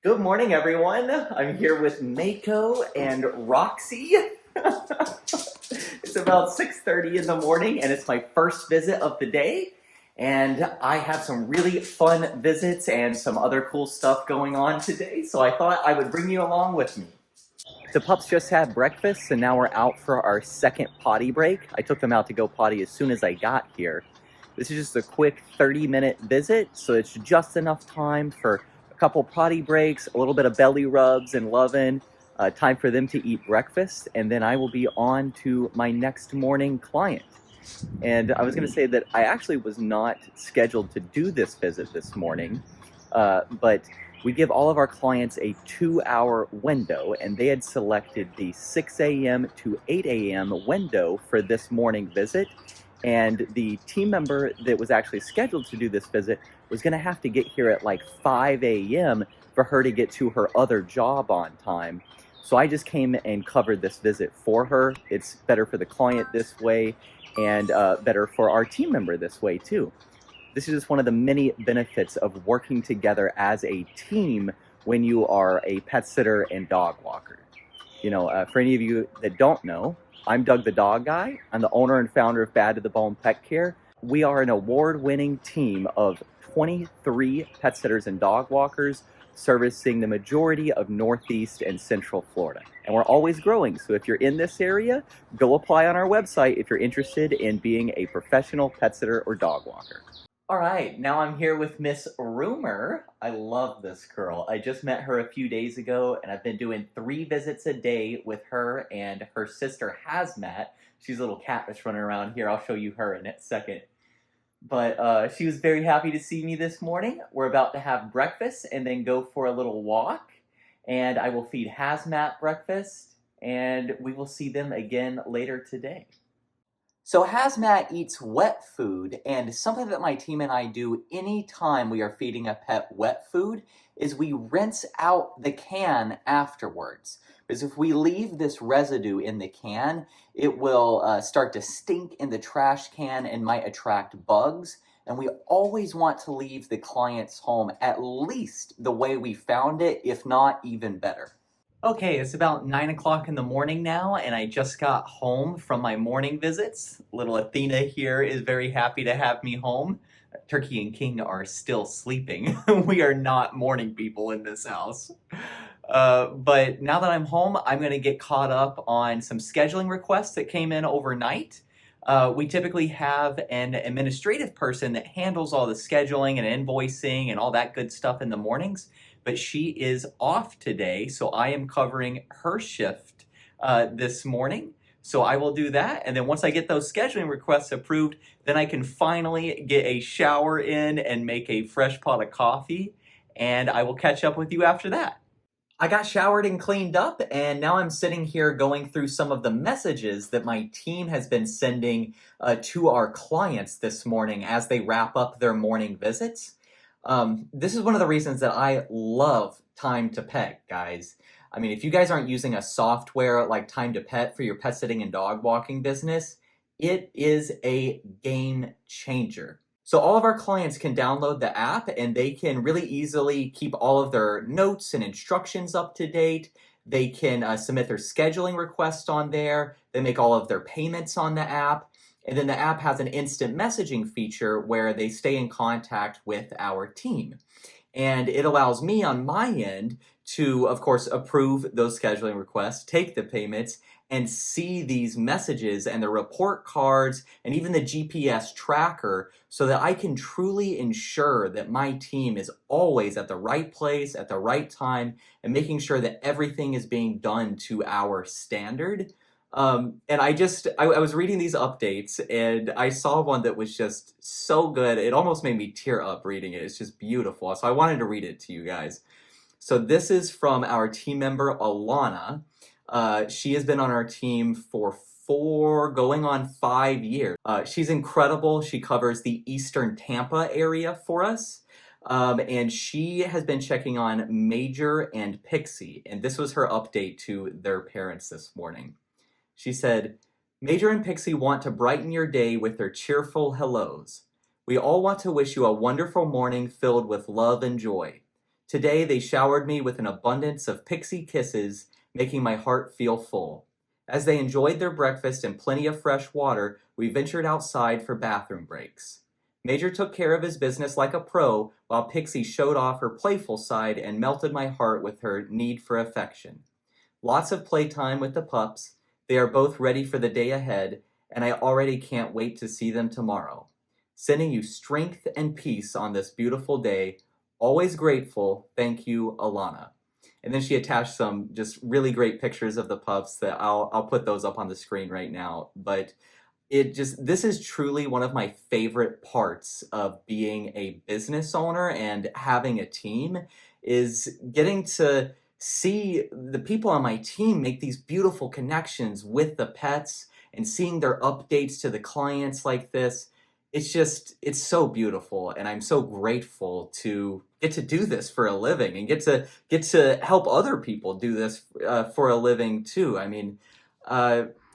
Good morning, everyone. I'm here with Mako and Roxy. It's about 6:30 in the morning, and it's my first visit of the day. And I have some really fun visits and some other cool stuff going on today, so I thought I would bring you along with me. The pups just had breakfast, and now we're out for our second potty break. I took them out to go potty as soon as I got here. This is just a quick 30-minute visit, so it's just enough time for a couple potty breaks, a little bit of belly rubs and loving, time for them to eat breakfast, and then I will be on to my next morning client. And I was going to say that I actually was not scheduled to do this visit this morning, but we give all of our clients a 2-hour window, and they had selected the 6 a.m. to 8 a.m. window for this morning visit. And the team member that was actually scheduled to do this visit was going to have to get here at like 5 a.m. for her to get to her other job on time. So I just came and covered this visit for her. It's better for the client this way, and better for our team member this way too. This is just one of the many benefits of working together as a team when you are a pet sitter and dog walker. For any of you that don't know, I'm Doug the Dog Guy. I'm the owner and founder of Bad to the Bone Pet Care. We are an award-winning team of 23 pet sitters and dog walkers servicing the majority of Northeast and Central Florida. And we're always growing, so if you're in this area, go apply on our website if you're interested in being a professional pet sitter or dog walker. All right, now I'm here with Miss Rumor. I love this girl. I just met her a few days ago, and I've been doing 3 visits a day with her and her sister Hazmat. She's a little cat that's running around here. I'll show you her in a second. But she was very happy to see me this morning. We're about to have breakfast and then go for a little walk. And I will feed Hazmat breakfast, and we will see them again later today. So Hazmat eats wet food, and something that my team and I do anytime we are feeding a pet wet food is we rinse out the can afterwards. Because if we leave this residue in the can, it will start to stink in the trash can and might attract bugs. And we always want to leave the client's home at least the way we found it, if not even better. Okay, it's about 9 o'clock in the morning now, and I just got home from my morning visits. Little Athena here is very happy to have me home. Turkey and King are still sleeping. We are not morning people in this house. But now that I'm home, I'm going to get caught up on some scheduling requests that came in overnight. We typically have an administrative person that handles all the scheduling and invoicing and all that good stuff in the mornings, but she is off today, so I am covering her shift this morning. So I will do that, and then once I get those scheduling requests approved, then I can finally get a shower in and make a fresh pot of coffee, and I will catch up with you after that. I got showered and cleaned up, and now I'm sitting here going through some of the messages that my team has been sending to our clients this morning as they wrap up their morning visits. This is one of the reasons that I love Time to Pet, guys. I mean, if you guys aren't using a software like Time to Pet for your pet sitting and dog walking business, it is a game changer. So all of our clients can download the app, and they can really easily keep all of their notes and instructions up to date. They can submit their scheduling requests on there. They make all of their payments on the app. And then the app has an instant messaging feature where they stay in contact with our team. And it allows me on my end to, of course, approve those scheduling requests, take the payments, and see these messages and the report cards and even the GPS tracker so that I can truly ensure that my team is always at the right place at the right time and making sure that everything is being done to our standard. And I was reading these updates, and I saw one that was just so good. It almost made me tear up reading it. It's just beautiful. So I wanted to read it to you guys. So this is from our team member, Alana. She has been on our team for going on 5 years. She's incredible. She covers the Eastern Tampa area for us. And she has been checking on Major and Pixie. And this was her update to their parents this morning. She said, Major and Pixie want to brighten your day with their cheerful hellos. We all want to wish you a wonderful morning filled with love and joy. Today they showered me with an abundance of pixie kisses, making my heart feel full. As they enjoyed their breakfast and plenty of fresh water, we ventured outside for bathroom breaks. Major took care of his business like a pro, while Pixie showed off her playful side and melted my heart with her need for affection. Lots of playtime with the pups. They are both ready for the day ahead, and I already can't wait to see them tomorrow. Sending you strength and peace on this beautiful day. Always grateful. Thank you, Alana. And then she attached some just really great pictures of the pups that I'll put those up on the screen right now. But this is truly one of my favorite parts of being a business owner and having a team, is getting to see the people on my team make these beautiful connections with the pets and seeing their updates to the clients like this. It's so beautiful, and I'm so grateful to get to do this for a living and get to help other people do this for a living too. I mean,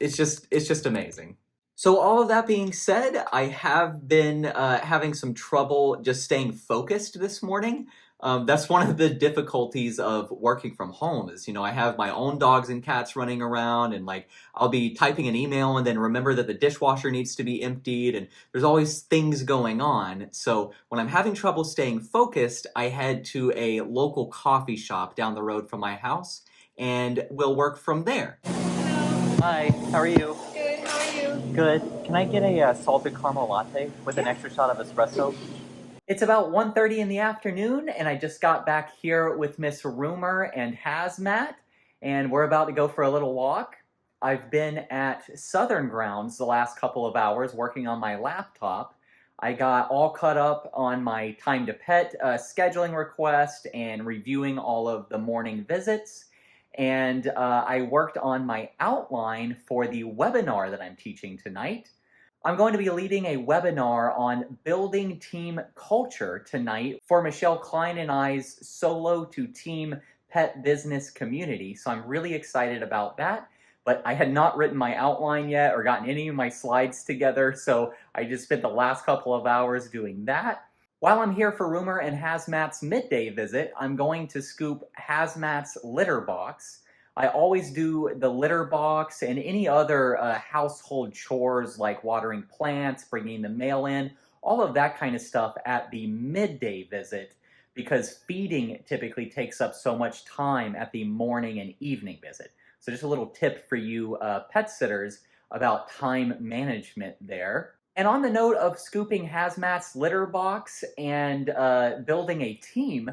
it's just amazing. So all of that being said, I have been having some trouble just staying focused this morning. That's one of the difficulties of working from home is, I have my own dogs and cats running around, and like I'll be typing an email and then remember that the dishwasher needs to be emptied, and there's always things going on. So when I'm having trouble staying focused, I head to a local coffee shop down the road from my house and we'll work from there. Hi, how are you? Good, how are you? Good. Can I get a salted caramel latte with an extra shot of espresso? It's about 1:30 in the afternoon, and I just got back here with Miss Rumor and Hazmat, and we're about to go for a little walk. I've been at Southern Grounds the last couple of hours working on my laptop. I got all caught up on my time to pet scheduling request and reviewing all of the morning visits. And I worked on my outline for the webinar that I'm teaching tonight. I'm going to be leading a webinar on building team culture tonight for Michelle Klein and I's solo to team pet business community. So I'm really excited about that. But I had not written my outline yet or gotten any of my slides together. So I just spent the last couple of hours doing that. While I'm here for Rumor and Hazmat's midday visit, I'm going to scoop Hazmat's litter box. I always do the litter box and any other household chores like watering plants, bringing the mail in, all of that kind of stuff at the midday visit, because feeding typically takes up so much time at the morning and evening visit. So just a little tip for you pet sitters about time management there. And on the note of scooping Hazmat's litter box and building a team,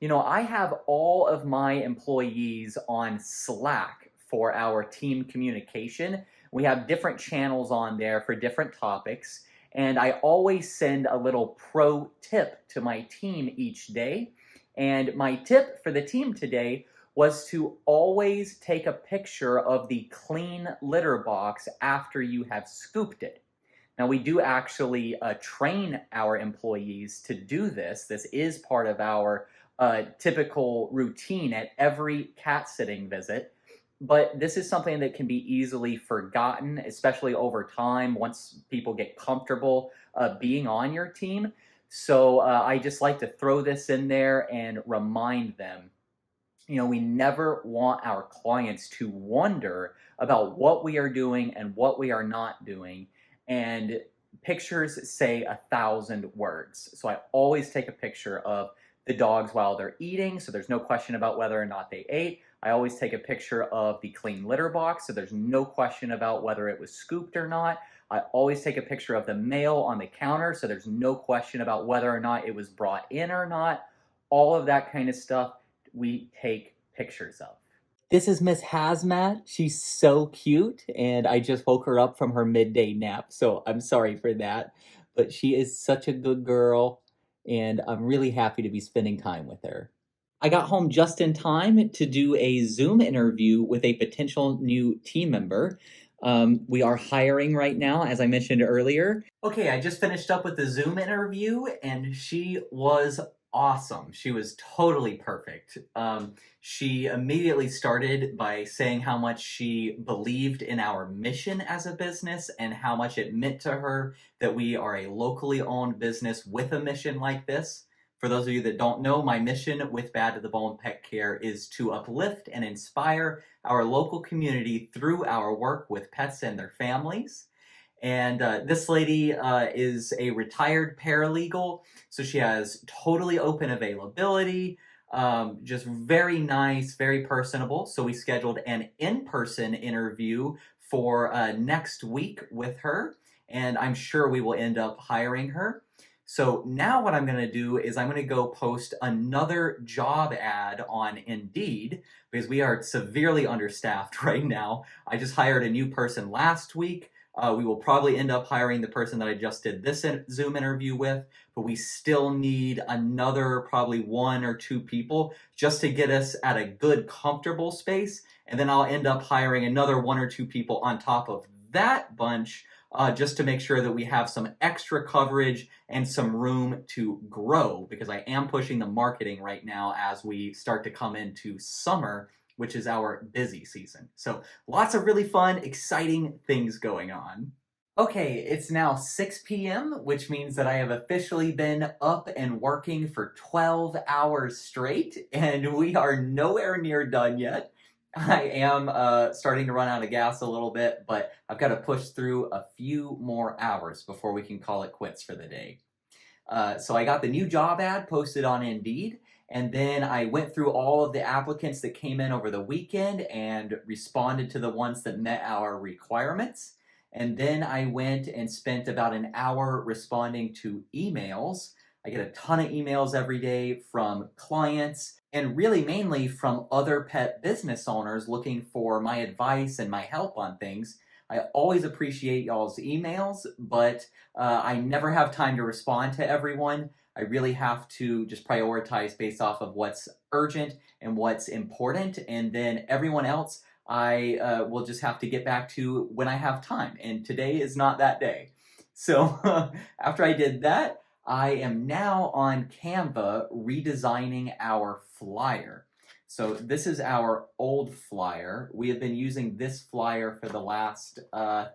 I have all of my employees on Slack for our team communication. We have different channels on there for different topics, and I always send a little pro tip to my team each day. And my tip for the team today was to always take a picture of the clean litter box after you have scooped it. Now, we do actually train our employees to do this. This is part of our typical routine at every cat sitting visit. But this is something that can be easily forgotten, especially over time once people get comfortable being on your team. So I just like to throw this in there and remind them. We never want our clients to wonder about what we are doing and what we are not doing. And pictures say 1,000 words. So I always take a picture of the dogs while they're eating, so there's no question about whether or not they ate. I always take a picture of the clean litter box, so there's no question about whether it was scooped or not. I always take a picture of the mail on the counter, so there's no question about whether or not it was brought in or not. All of that kind of stuff we take pictures of. This is Miss Hazmat. She's so cute, and I just woke her up from her midday nap, so I'm sorry for that. But she is such a good girl, and I'm really happy to be spending time with her. I got home just in time to do a Zoom interview with a potential new team member. We are hiring right now, as I mentioned earlier. Okay, I just finished up with the Zoom interview, and she was awesome. She was totally perfect. She immediately started by saying how much she believed in our mission as a business and how much it meant to her that we are a locally owned business with a mission like this. For those of you that don't know, my mission with Bad to the Bone Pet Care is to uplift and inspire our local community through our work with pets and their families. And this lady is a retired paralegal, so she has totally open availability, just very nice, very personable. So we scheduled an in-person interview for next week with her, and I'm sure we will end up hiring her. So now what I'm going to do is I'm going to go post another job ad on Indeed because we are severely understaffed right now. I just hired a new person last week. We will probably end up hiring the person that I just did this Zoom interview with, but we still need another probably 1 or 2 people just to get us at a good, comfortable space. And then I'll end up hiring another 1 or 2 people on top of that bunch just to make sure that we have some extra coverage and some room to grow, because I am pushing the marketing right now as we start to come into summer, which is our busy season. So lots of really fun, exciting things going on. Okay, it's now 6 p.m., which means that I have officially been up and working for 12 hours straight, and we are nowhere near done yet. I am starting to run out of gas a little bit, but I've got to push through a few more hours before we can call it quits for the day. So I got the new job ad posted on Indeed, and then I went through all of the applicants that came in over the weekend and responded to the ones that met our requirements. And then I went and spent about an hour responding to emails. I get a ton of emails every day from clients and really mainly from other pet business owners looking for my advice and my help on things. I always appreciate y'all's emails, but I never have time to respond to everyone. I really have to just prioritize based off of what's urgent and what's important, and then everyone else I will just have to get back to when I have time, and today is not that day. So after I did that, I am now on Canva redesigning our flyer. So this is our old flyer. We have been using this flyer for the last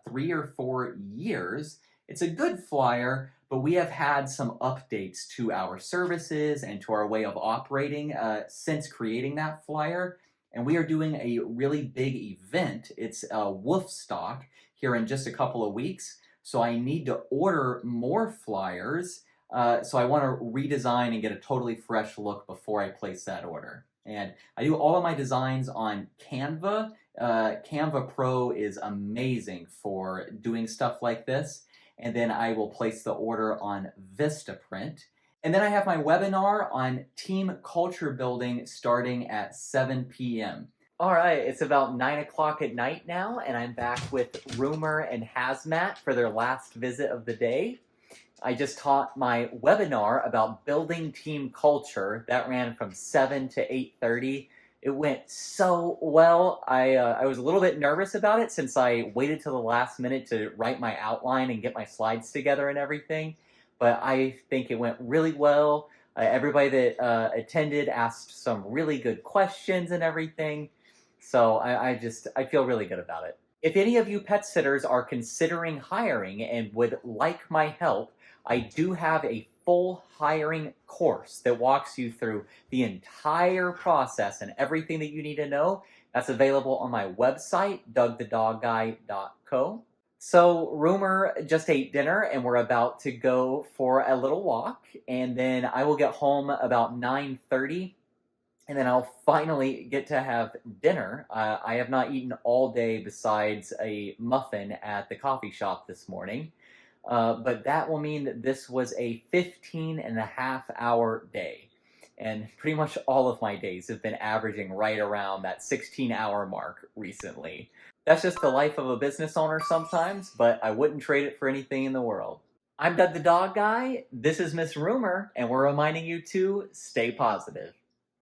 3 or 4 years. It's a good flyer, but we have had some updates to our services and to our way of operating since creating that flyer. And we are doing a really big event. It's a Woofstock here in just a couple of weeks. So I need to order more flyers. So I want to redesign and get a totally fresh look before I place that order. And I do all of my designs on Canva. Canva Pro is amazing for doing stuff like this. And then I will place the order on Vistaprint. And then I have my webinar on team culture building starting at 7 p.m. All right, it's about 9 o'clock at night now, and I'm back with Rumor and Hazmat for their last visit of the day. I just taught my webinar about building team culture. That ran from 7 to 8:30. It went so well. I was a little bit nervous about it since I waited till the last minute to write my outline and get my slides together and everything. But I think it went really well. Everybody that attended asked some really good questions and everything. So I feel really good about it. If any of you pet sitters are considering hiring and would like my help, I do have a full hiring course that walks you through the entire process and everything that you need to know. That's available on my website, dougthedogguy.co. So Rumor just ate dinner and we're about to go for a little walk, and then I will get home about 9:30, and then I'll finally get to have dinner. I have not eaten all day besides a muffin at the coffee shop this morning. But that will mean that this was a 15-and-a-half-hour day. And pretty much all of my days have been averaging right around that 16-hour mark recently. That's just the life of a business owner sometimes, but I wouldn't trade it for anything in the world. I'm Doug the Dog Guy, this is Miss Rumor, and we're reminding you to stay positive.